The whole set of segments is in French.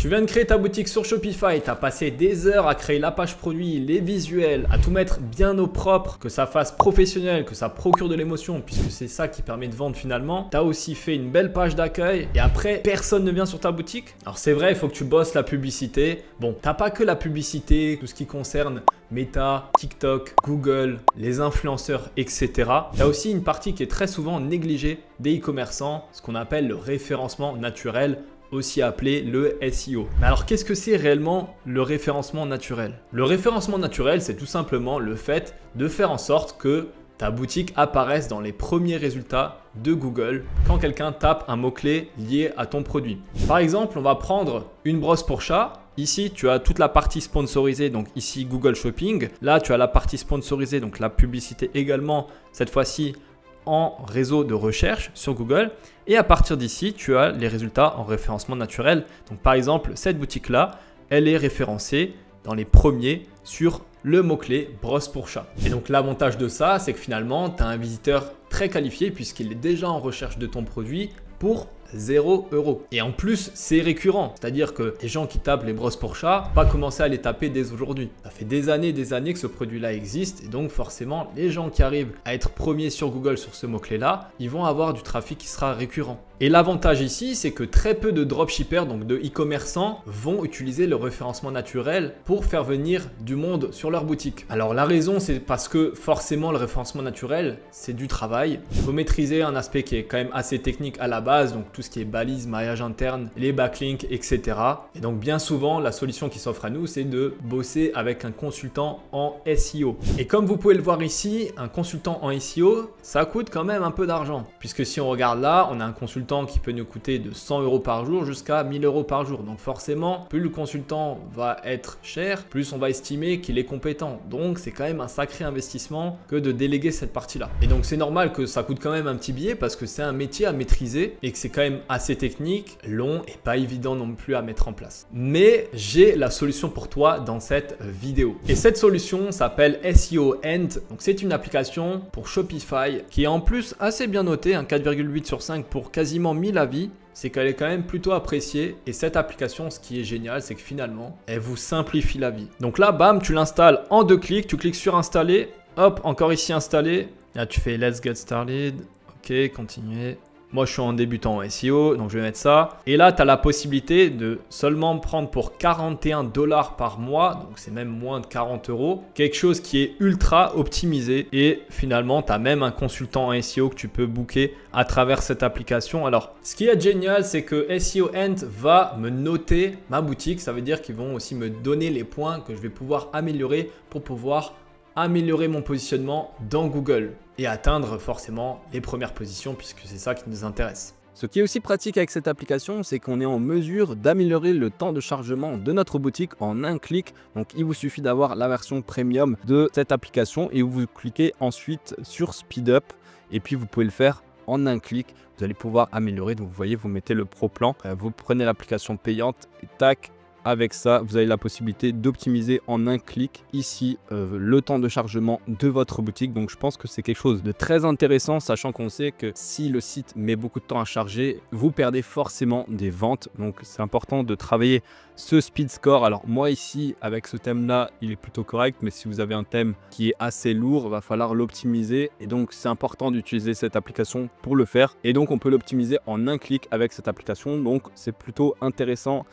Tu viens de créer ta boutique sur Shopify, tu as passé des heures à créer la page produit, les visuels, à tout mettre bien au propre, que ça fasse professionnel, que ça procure de l'émotion, puisque c'est ça qui permet de vendre finalement. Tu as aussi fait une belle page d'accueil et après, personne ne vient sur ta boutique. Alors c'est vrai, il faut que tu bosses la publicité. Bon, tu n'as pas que la publicité, tout ce qui concerne Meta, TikTok, Google, les influenceurs, etc. Tu as aussi une partie qui est très souvent négligée des e-commerçants, ce qu'on appelle le référencement naturel, aussi appelé le SEO. Mais alors qu'est-ce que c'est réellement le référencement naturel? Le référencement naturel, c'est tout simplement le fait de faire en sorte que ta boutique apparaisse dans les premiers résultats de Google quand quelqu'un tape un mot-clé lié à ton produit. Par exemple, on va prendre une brosse pour chat. Ici, tu as toute la partie sponsorisée, donc ici Google Shopping. Là, tu as la partie sponsorisée, donc la publicité également, cette fois-ci en réseau de recherche sur Google. Et à partir d'ici, tu as les résultats en référencement naturel. Donc par exemple, cette boutique-là, elle est référencée dans les premiers sur le mot-clé brosse pour chat. Et donc l'avantage de ça, c'est que finalement, tu as un visiteur très qualifié puisqu'il est déjà en recherche de ton produit pour 0 €. Et en plus, c'est récurrent. C'est-à-dire que les gens qui tapent les brosses pour chat, pas commencer à les taper dès aujourd'hui. Ça fait des années que ce produit-là existe. Et donc forcément, les gens qui arrivent à être premiers sur Google sur ce mot-clé-là, ils vont avoir du trafic qui sera récurrent. Et l'avantage ici, c'est que très peu de dropshippers, donc de e-commerçants, vont utiliser le référencement naturel pour faire venir du monde sur leur boutique. Alors la raison, c'est parce que forcément le référencement naturel, c'est du travail. Il faut maîtriser un aspect qui est quand même assez technique à la base, donc tout ce qui est balises, maillage interne, les backlinks, etc. Et donc bien souvent, la solution qui s'offre à nous, c'est de bosser avec un consultant en SEO. Et comme vous pouvez le voir ici, un consultant en SEO, ça coûte quand même un peu d'argent. Puisque si on regarde là, on a un consultant qui peut nous coûter de 100 € par jour jusqu'à 1000 € par jour. Donc forcément, plus le consultant va être cher, plus on va estimer qu'il est compétent. Donc c'est quand même un sacré investissement que de déléguer cette partie-là. Et donc c'est normal que ça coûte quand même un petit billet parce que c'est un métier à maîtriser et que c'est quand même assez technique, long et pas évident non plus à mettre en place. Mais j'ai la solution pour toi dans cette vidéo. Et cette solution s'appelle SEO End. Donc c'est une application pour Shopify qui est en plus assez bien notée, un 4,8 sur 5 pour quasiment 1000 avis. C'est qu'elle est quand même plutôt appréciée et cette application, ce qui est génial, c'est que finalement, elle vous simplifie la vie. Donc là, bam, tu l'installes en 2 clics, tu cliques sur installer, hop, encore ici installer. Là, tu fais let's get started, ok, continuer. Moi, je suis en débutant en SEO, donc je vais mettre ça. Et là, tu as la possibilité de seulement prendre pour 41 $ par mois, donc c'est même moins de 40 €, quelque chose qui est ultra optimisé. Et finalement, tu as même un consultant en SEO que tu peux booker à travers cette application. Alors, ce qui est génial, c'est que SEO End va me noter ma boutique. Ça veut dire qu'ils vont aussi me donner les points que je vais pouvoir améliorer pour pouvoir améliorer mon positionnement dans Google et atteindre forcément les premières positions puisque c'est ça qui nous intéresse. Ce qui est aussi pratique avec cette application, c'est qu'on est en mesure d'améliorer le temps de chargement de notre boutique en un clic. Donc il vous suffit d'avoir la version premium de cette application et vous cliquez ensuite sur Speed Up et puis vous pouvez le faire en un clic. Vous allez pouvoir améliorer. Donc vous voyez, vous mettez le Pro Plan, vous prenez l'application payante et tac. Avec ça, vous avez la possibilité d'optimiser en un clic ici le temps de chargement de votre boutique. Donc je pense que c'est quelque chose de très intéressant, sachant qu'on sait que si le site met beaucoup de temps à charger, vous perdez forcément des ventes. Donc c'est important de travailler ce speed score. Alors moi ici, avec ce thème-là, il est plutôt correct. Mais si vous avez un thème qui est assez lourd, il va falloir l'optimiser. Et donc c'est important d'utiliser cette application pour le faire. Et donc on peut l'optimiser en un clic avec cette application. Donc c'est plutôt intéressant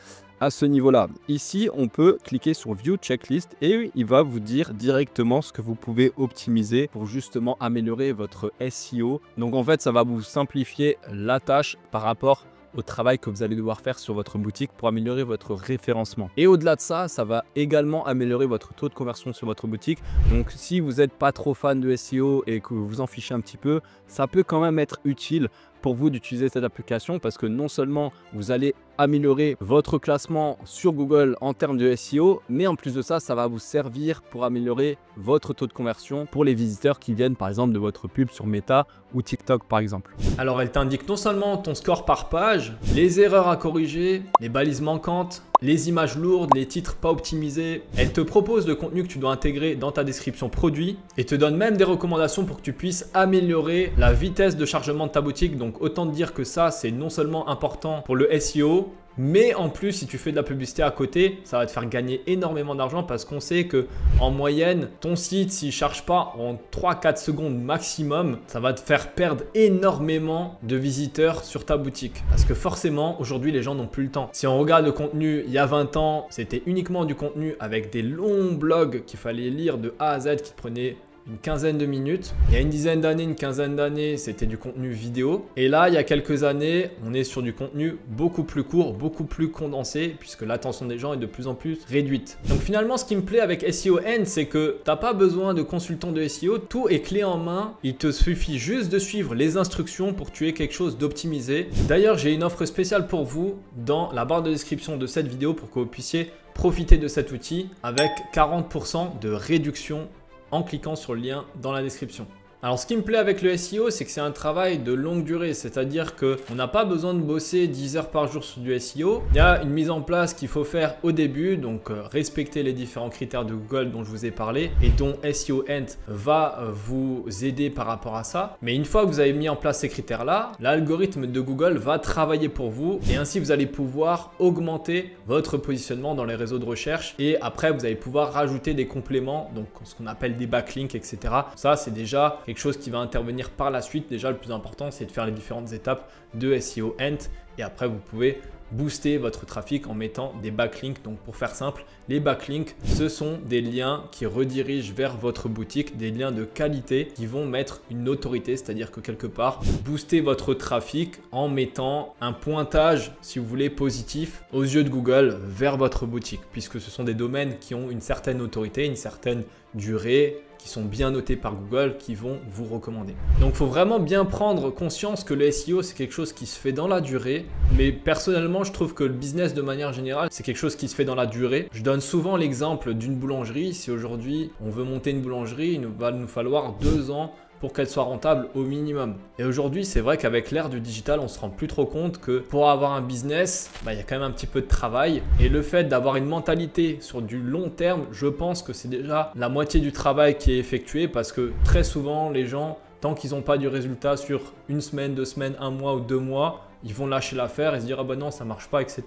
à ce niveau-là. Ici, on peut cliquer sur View Checklist et il va vous dire directement ce que vous pouvez optimiser pour justement améliorer votre SEO. Donc en fait, ça va vous simplifier la tâche par rapport au travail que vous allez devoir faire sur votre boutique pour améliorer votre référencement. Et au-delà de ça, ça va également améliorer votre taux de conversion sur votre boutique. Donc si vous n'êtes pas trop fan de SEO et que vous vous en fichez un petit peu, ça peut quand même être utile pour vous d'utiliser cette application parce que non seulement vous allez améliorer votre classement sur Google en termes de SEO, mais en plus de ça, ça va vous servir pour améliorer votre taux de conversion pour les visiteurs qui viennent par exemple de votre pub sur Meta ou TikTok par exemple. Alors elle t'indique non seulement ton score par page, les erreurs à corriger, les balises manquantes, les images lourdes, les titres pas optimisés. Elle te propose le contenu que tu dois intégrer dans ta description produit et te donne même des recommandations pour que tu puisses améliorer la vitesse de chargement de ta boutique. Donc autant te dire que ça, c'est non seulement important pour le SEO, SEO. Mais en plus, si tu fais de la publicité à côté, ça va te faire gagner énormément d'argent parce qu'on sait que en moyenne, ton site, s'il ne charge pas en 3-4 secondes maximum, ça va te faire perdre énormément de visiteurs sur ta boutique. Parce que forcément, aujourd'hui, les gens n'ont plus le temps. Si on regarde le contenu il y a 20 ans, c'était uniquement du contenu avec des longs blogs qu'il fallait lire de A à Z qui prenaient une quinzaine de minutes. Il y a une dizaine d'années, une quinzaine d'années, c'était du contenu vidéo. Et là, il y a quelques années, on est sur du contenu beaucoup plus court, beaucoup plus condensé, puisque l'attention des gens est de plus en plus réduite. Donc finalement, ce qui me plaît avec SEO End, c'est que tu n'as pas besoin de consultant de SEO, tout est clé en main. Il te suffit juste de suivre les instructions pour que tu aies quelque chose d'optimisé. D'ailleurs, j'ai une offre spéciale pour vous dans la barre de description de cette vidéo pour que vous puissiez profiter de cet outil avec 40% de réduction en cliquant sur le lien dans la description. Alors ce qui me plaît avec le SEO, c'est que c'est un travail de longue durée, c'est-à-dire qu'on n'a pas besoin de bosser 10 heures par jour sur du SEO. Il y a une mise en place qu'il faut faire au début, donc respecter les différents critères de Google dont je vous ai parlé et dont SEO End va vous aider par rapport à ça. Mais une fois que vous avez mis en place ces critères-là, l'algorithme de Google va travailler pour vous et ainsi vous allez pouvoir augmenter votre positionnement dans les réseaux de recherche et après vous allez pouvoir rajouter des compléments, donc ce qu'on appelle des backlinks, etc. Ça, c'est déjà quelque chose qui va intervenir par la suite. Déjà, le plus important, c'est de faire les différentes étapes de SEO End et après, vous pouvez booster votre trafic en mettant des backlinks. Donc, pour faire simple, les backlinks, ce sont des liens qui redirigent vers votre boutique, des liens de qualité qui vont mettre une autorité, c'est-à-dire que quelque part, booster votre trafic en mettant un pointage, si vous voulez, positif aux yeux de Google vers votre boutique, puisque ce sont des domaines qui ont une certaine autorité, une certaine durée, qui sont bien notés par Google, qui vont vous recommander. Donc, il faut vraiment bien prendre conscience que le SEO, c'est quelque chose qui se fait dans la durée. Mais personnellement, je trouve que le business de manière générale, c'est quelque chose qui se fait dans la durée. Je donne souvent l'exemple d'une boulangerie. Si aujourd'hui, on veut monter une boulangerie, il va nous falloir 2 ans pour qu'elle soit rentable au minimum. Et aujourd'hui, c'est vrai qu'avec l'ère du digital, on se rend plus trop compte que pour avoir un business, il y a quand même un petit peu de travail. Et le fait d'avoir une mentalité sur du long terme, je pense que c'est déjà la moitié du travail qui est effectué parce que très souvent, les gens, tant qu'ils n'ont pas du résultat sur une semaine, 2 semaines, 1 mois ou 2 mois, ils vont lâcher l'affaire et se dire « Ah ben non, ça marche pas, etc. »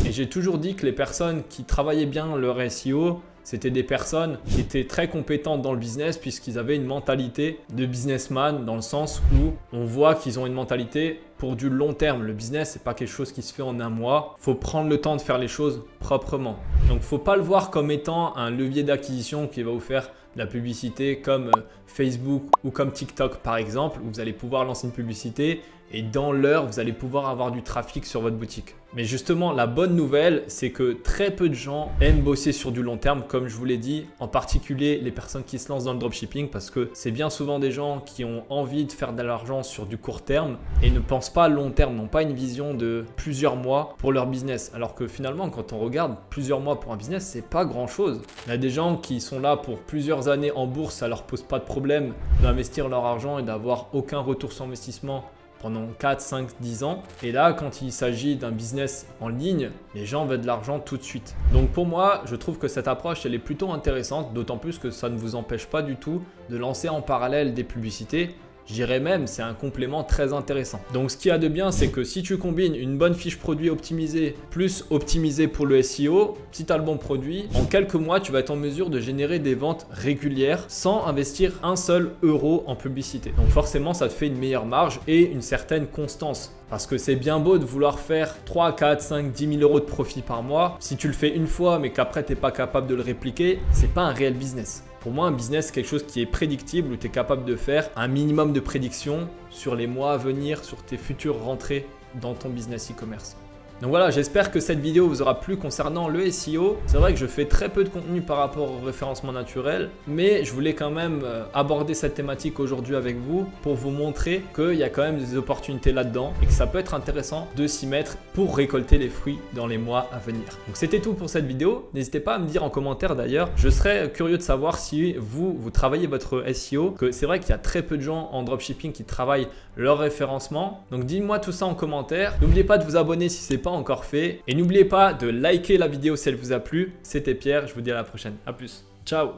Et j'ai toujours dit que les personnes qui travaillaient bien leur SEO, c'était des personnes qui étaient très compétentes dans le business puisqu'ils avaient une mentalité de businessman dans le sens où on voit qu'ils ont une mentalité pour du long terme. Le business, c'est pas quelque chose qui se fait en un mois. Il faut prendre le temps de faire les choses proprement. Donc, il ne faut pas le voir comme étant un levier d'acquisition qui va vous faire de la publicité comme Facebook ou comme TikTok par exemple, où vous allez pouvoir lancer une publicité et dans l'heure, vous allez pouvoir avoir du trafic sur votre boutique. Mais justement, la bonne nouvelle, c'est que très peu de gens aiment bosser sur du long terme, comme je vous l'ai dit, en particulier les personnes qui se lancent dans le dropshipping parce que c'est bien souvent des gens qui ont envie de faire de l'argent sur du court terme et ne pensent pas à long terme, n'ont pas une vision de plusieurs mois pour leur business. Alors que finalement, quand on regarde plusieurs mois pour un business, c'est pas grand chose. Il y a des gens qui sont là pour plusieurs années en bourse, ça leur pose pas de problème d'investir leur argent et d'avoir aucun retour sur investissement pendant 4, 5, 10 ans. Et là, quand il s'agit d'un business en ligne, les gens veulent de l'argent tout de suite. Donc pour moi, je trouve que cette approche, elle est plutôt intéressante, d'autant plus que ça ne vous empêche pas du tout de lancer en parallèle des publicités. Je dirais même, c'est un complément très intéressant. Donc, ce qu'il y a de bien, c'est que si tu combines une bonne fiche produit optimisée plus optimisée pour le SEO, si tu as le bon produit, en quelques mois, tu vas être en mesure de générer des ventes régulières sans investir un seul euro en publicité. Donc, forcément, ça te fait une meilleure marge et une certaine constance. Parce que c'est bien beau de vouloir faire 3, 4, 5, 10 000 euros de profit par mois. Si tu le fais une fois, mais qu'après, tu n'es pas capable de le répliquer, c'est pas un réel business. Pour moi, un business, c'est quelque chose qui est prédictible où tu es capable de faire un minimum de prédiction sur les mois à venir, sur tes futures rentrées dans ton business e-commerce. Donc voilà, j'espère que cette vidéo vous aura plu concernant le SEO. C'est vrai que je fais très peu de contenu par rapport au référencement naturel, mais je voulais quand même aborder cette thématique aujourd'hui avec vous pour vous montrer qu'il y a quand même des opportunités là-dedans et que ça peut être intéressant de s'y mettre pour récolter les fruits dans les mois à venir. Donc c'était tout pour cette vidéo. N'hésitez pas à me dire en commentaire d'ailleurs. Je serais curieux de savoir si vous travaillez votre SEO, que c'est vrai qu'il y a très peu de gens en dropshipping qui travaillent leur référencement. Donc dites-moi tout ça en commentaire. N'oubliez pas de vous abonner si ce n'est pas encore fait et n'oubliez pas de liker la vidéo si elle vous a plu. C'était Pierre, je vous dis à la prochaine. À plus. Ciao.